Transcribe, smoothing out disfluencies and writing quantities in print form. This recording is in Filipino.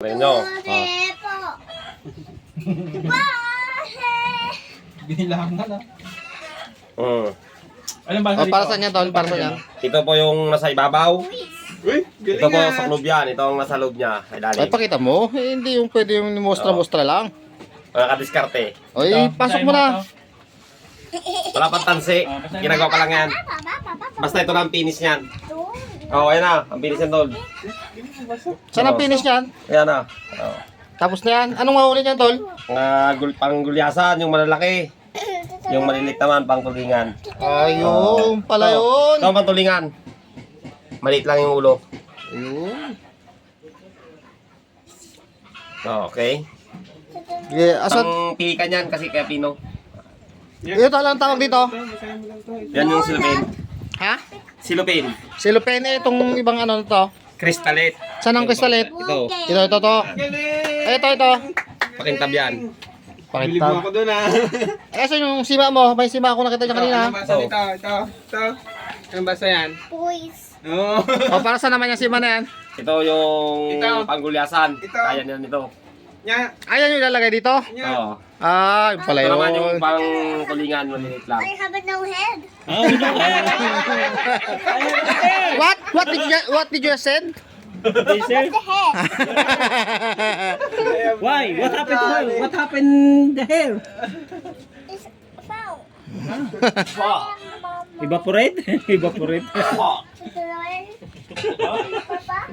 Tingnan nyo. Bilangan na. Anong basa dito? Para saan yan, Tol? Para saan yan? Ito po yung nasa ibabaw. Uy, galing Ito po nga. sa loob yan. Ito ang nasa loob niya. Ay, Ay, lalim. pakita mo. Eh, hindi yung pwede yung mostra-mostra lang. Mga kadiskarte. Oy, pasok mo na. Wala pang tansi. Ginagawa pa lang yan. Basta ito lang ang finish niyan. Oo, ayan na. Ang finish yan, Tol. Saan ang finish niyan? Ayan na. Oh. Tapos na yan. Anong mahuli niyan, Tol? Panggulyasan, yung malalaki. Yung malilit naman, pangtulingan. Ayun, pala yun. Ito ang pangtulingan. Maliit lang yung ulo. Ayun. Oh, okay. Yeah, asan? Ang pihikan yan kasi kaya pino. Ito lang tawag dito. Yan yung silupin. Ha? Silupin. Silupene, itong ibang ano to. Kristalit. Saan ang kristalit? Ito. Ito, to. Ito. Pakintab yan. Bilib mo ako doon ah. Eh, saan yung sima mo? May sima ako nakita niya kanina. Anong basa dito? Ito. Anong basa yan? Boys. Oo. O, para saan naman yung sima na yan? Ito yung Ito. panggulyasan. Ito. Kaya niyan ito. Nya. Ayan yung ilalagay dito? Nya. Oo. Ah, yung pala Ito naman yung yun. pangtulingan, maliit lang. I have no head. What did you said? The head. Why? What happened to her? What happened the hair? It's found. Evaporate? Evaporate. It's Papa.